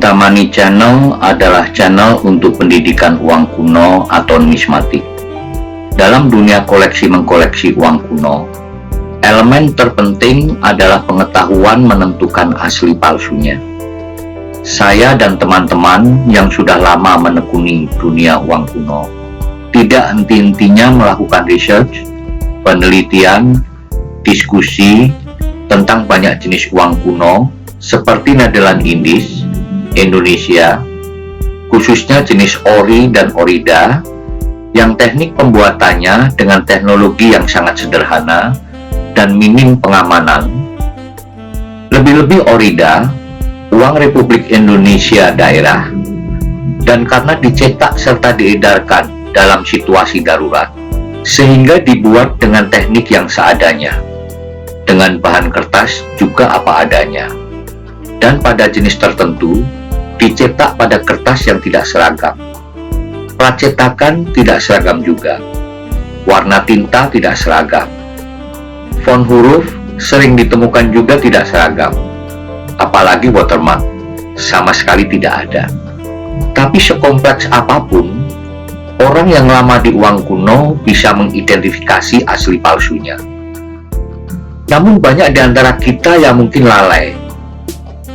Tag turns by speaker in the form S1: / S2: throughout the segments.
S1: Cinta Money Channel adalah channel untuk pendidikan uang kuno atau numismatik. Dalam dunia koleksi-mengkoleksi uang kuno, elemen terpenting adalah pengetahuan menentukan asli palsunya. Saya dan teman-teman yang sudah lama menekuni dunia uang kuno tidak henti-hentinya melakukan research, penelitian, diskusi tentang banyak jenis uang kuno seperti Nederland Indies, Indonesia, khususnya jenis ori dan orida, yang teknik pembuatannya dengan teknologi yang sangat sederhana dan minim pengamanan. Lebih-lebih orida, uang Republik Indonesia daerah, dan karena dicetak serta diedarkan dalam situasi darurat, sehingga dibuat dengan teknik yang seadanya, dengan bahan kertas juga apa adanya, dan pada jenis tertentu dicetak pada kertas yang tidak seragam. Percetakan tidak seragam juga, warna tinta tidak seragam, font huruf sering ditemukan juga tidak seragam, apalagi watermark sama sekali tidak ada. Tapi sekompleks apapun, orang yang lama di uang kuno bisa mengidentifikasi asli palsunya. Namun banyak di antara kita yang mungkin lalai,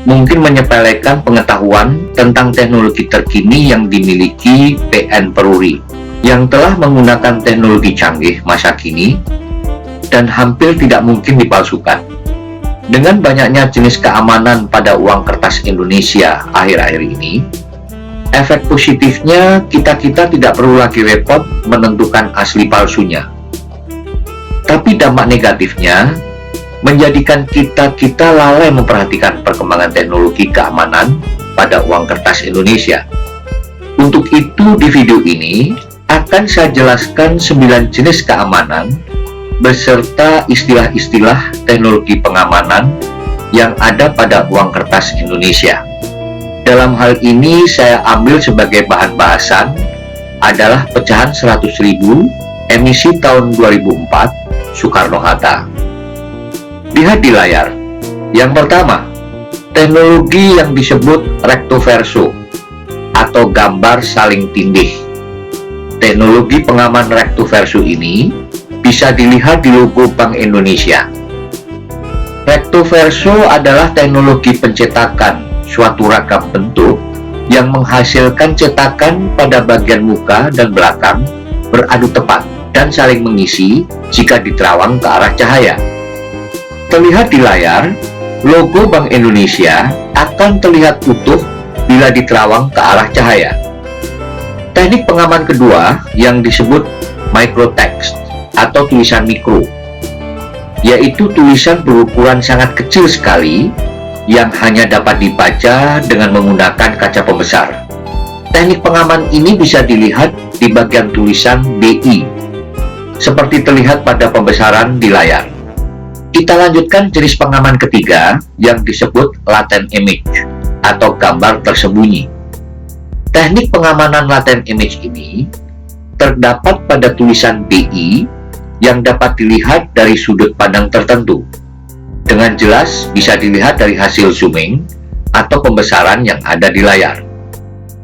S1: mungkin menyepelekan pengetahuan tentang teknologi terkini yang dimiliki PN Peruri yang telah menggunakan teknologi canggih masa kini dan hampir tidak mungkin dipalsukan. Dengan banyaknya jenis keamanan pada uang kertas Indonesia akhir-akhir ini, efek positifnya kita tidak perlu lagi repot menentukan asli palsunya. Tapi dampak negatifnya menjadikan kita lalai memperhatikan perkembangan teknologi keamanan pada uang kertas Indonesia. Untuk itu di video ini akan saya jelaskan 9 jenis keamanan beserta istilah-istilah teknologi pengamanan yang ada pada uang kertas Indonesia. Dalam hal ini saya ambil sebagai bahan bahasan adalah pecahan 100.000 emisi tahun 2004 Soekarno-Hatta. Lihat di layar. Yang pertama, teknologi yang disebut recto verso atau gambar saling tindih. Teknologi pengaman recto verso ini bisa dilihat di logo Bank Indonesia. Recto verso adalah teknologi pencetakan suatu ragam bentuk yang menghasilkan cetakan pada bagian muka dan belakang beradu tepat dan saling mengisi jika diterawang ke arah cahaya. Terlihat di layar, logo Bank Indonesia akan terlihat utuh bila diterawang ke arah cahaya. Teknik pengaman kedua yang disebut microtext atau tulisan mikro, yaitu tulisan berukuran sangat kecil sekali yang hanya dapat dibaca dengan menggunakan kaca pembesar. Teknik pengaman ini bisa dilihat di bagian tulisan BI, seperti terlihat pada pembesaran di layar. Kita lanjutkan jenis pengaman ketiga yang disebut latent image atau gambar tersembunyi. Teknik pengamanan latent image ini terdapat pada tulisan BI yang dapat dilihat dari sudut pandang tertentu. Dengan jelas bisa dilihat dari hasil zooming atau pembesaran yang ada di layar.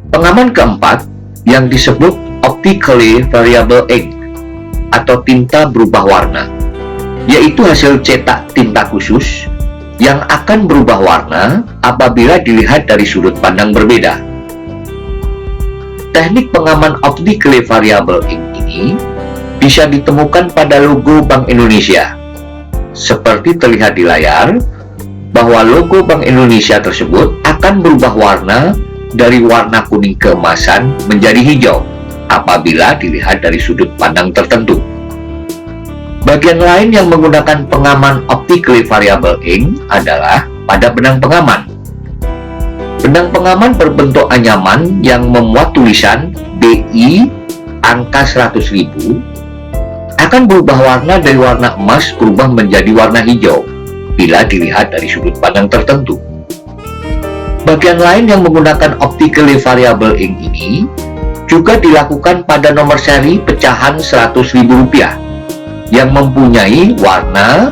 S1: Pengaman keempat yang disebut optically variable ink atau tinta berubah warna, yaitu hasil cetak tinta khusus yang akan berubah warna apabila dilihat dari sudut pandang berbeda. Teknik pengaman optically variable ink ini bisa ditemukan pada logo Bank Indonesia. Seperti terlihat di layar, bahwa logo Bank Indonesia tersebut akan berubah warna dari warna kuning keemasan menjadi hijau apabila dilihat dari sudut pandang tertentu. Bagian lain yang menggunakan pengaman optically variable ink adalah pada benang pengaman. Benang pengaman berbentuk anyaman yang memuat tulisan BI angka 100.000 akan berubah warna dari warna emas berubah menjadi warna hijau bila dilihat dari sudut pandang tertentu. Bagian lain yang menggunakan optically variable ink ini juga dilakukan pada nomor seri pecahan Rp100.000 yang mempunyai warna,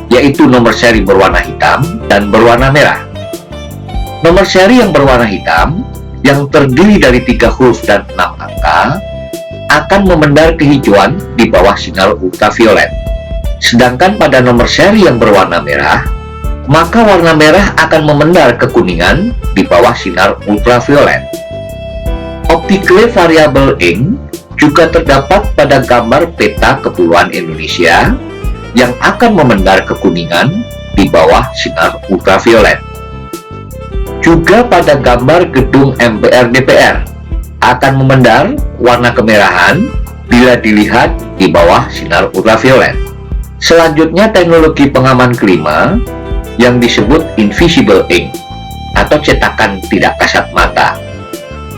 S1: yaitu nomor seri berwarna hitam dan berwarna merah. Nomor seri yang berwarna hitam, yang terdiri dari 3 huruf dan 6 angka, akan memendar kehijauan di bawah sinar ultraviolet. Sedangkan pada nomor seri yang berwarna merah, maka warna merah akan memendar kekuningan di bawah sinar ultraviolet. Optically variable ink juga terdapat pada gambar peta kepulauan Indonesia yang akan memendar kekuningan di bawah sinar ultraviolet. Juga pada gambar gedung MPR DPR akan memendar warna kemerahan bila dilihat di bawah sinar ultraviolet. Selanjutnya, teknologi pengaman kelima yang disebut invisible ink atau cetakan tidak kasat mata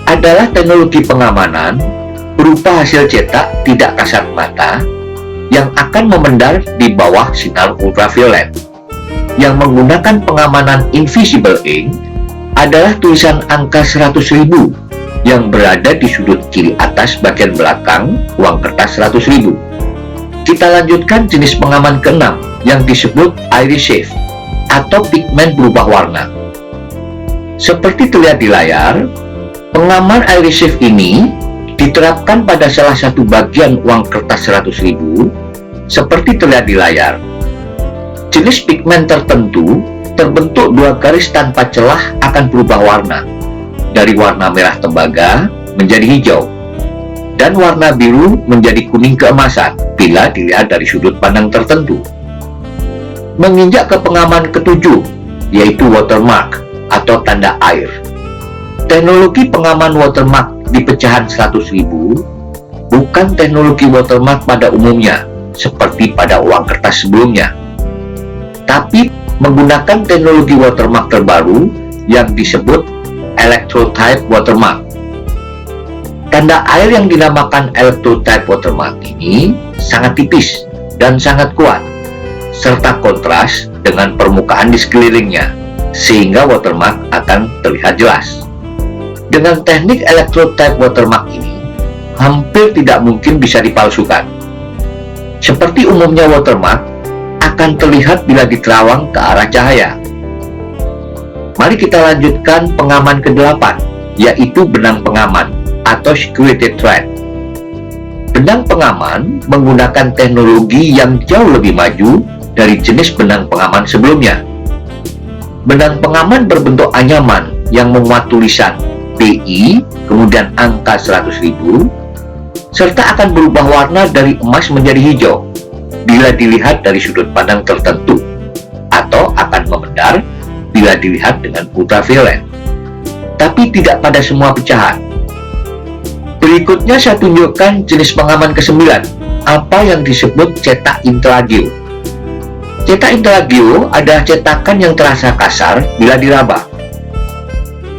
S1: adalah teknologi pengamanan berupa hasil cetak tidak kasat mata yang akan memendar di bawah sinar ultraviolet. Yang menggunakan pengamanan invisible ink adalah tulisan angka 100.000 yang berada di sudut kiri atas bagian belakang uang kertas 100.000. Kita lanjutkan jenis pengaman keenam yang disebut iris atau pigmen berubah warna. Seperti terlihat di layar, pengaman iris ini diterapkan pada salah satu bagian uang kertas 100.000 seperti terlihat di layar. Jenis pigmen tertentu terbentuk 2 garis tanpa celah akan berubah warna dari warna merah tembaga menjadi hijau dan warna biru menjadi kuning keemasan bila dilihat dari sudut pandang tertentu. Menginjak ke pengaman ketujuh, yaitu watermark atau tanda air. Teknologi pengaman watermark di pecahan 100.000 bukan teknologi watermark pada umumnya seperti pada uang kertas sebelumnya, tapi menggunakan teknologi watermark terbaru yang disebut electrotype watermark. Tanda air yang dinamakan electrotype watermark ini sangat tipis dan sangat kuat, serta kontras dengan permukaan di sekelilingnya, sehingga watermark akan terlihat jelas. Dengan teknik electrotype watermark ini, hampir tidak mungkin bisa dipalsukan. Seperti umumnya watermark akan terlihat bila diterawang ke arah cahaya. Mari kita lanjutkan pengaman ke-8, yaitu benang pengaman atau security thread. Benang pengaman menggunakan teknologi yang jauh lebih maju dari jenis benang pengaman sebelumnya. Benang pengaman berbentuk anyaman yang memuat tulisan BI, kemudian angka 100.000, serta akan berubah warna dari emas menjadi hijau bila dilihat dari sudut pandang tertentu, atau akan memendar bila dilihat dengan ultraviolet, tapi tidak pada semua pecahan. Berikutnya saya tunjukkan jenis pengaman ke-9, apa yang disebut cetak intelagio. Cetak intelagio adalah cetakan yang terasa kasar bila diraba.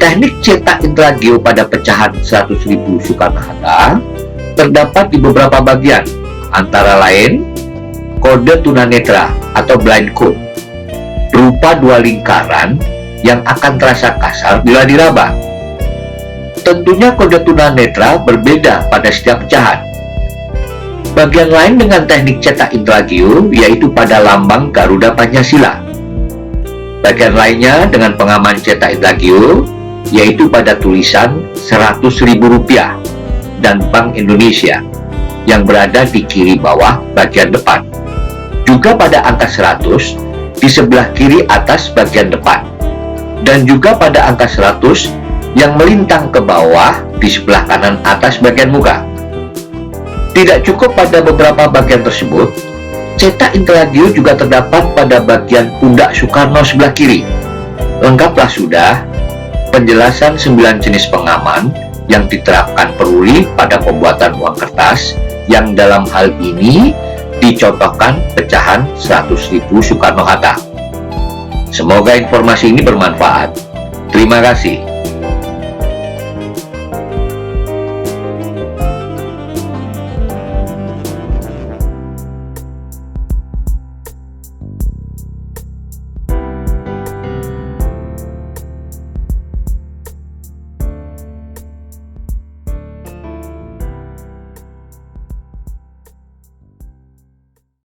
S1: Teknik cetak intelagio pada pecahan 100.000 Soekarno-Hatta terdapat di beberapa bagian, antara lain kode tunanetra atau blind code, berupa 2 lingkaran yang akan terasa kasar bila diraba. Tentunya kode tunanetra berbeda pada setiap pecahan. Bagian lain dengan teknik cetak intelagio yaitu pada lambang Garuda Pancasila. Bagian lainnya dengan pengaman cetak intelagio yaitu pada tulisan Rp100.000 dan Bank Indonesia yang berada di kiri bawah bagian depan. Juga pada angka 100 di sebelah kiri atas bagian depan, dan juga pada angka 100 yang melintang ke bawah di sebelah kanan atas bagian muka. Tidak cukup pada beberapa bagian tersebut, cetak intelagio juga terdapat pada bagian pundak Soekarno sebelah kiri. Lengkaplah sudah penjelasan 9 jenis pengaman yang diterapkan Peruli pada pembuatan uang kertas, yang dalam hal ini dicontohkan pecahan 100.000 Soekarno-Hatta. Semoga informasi ini bermanfaat. Terima kasih.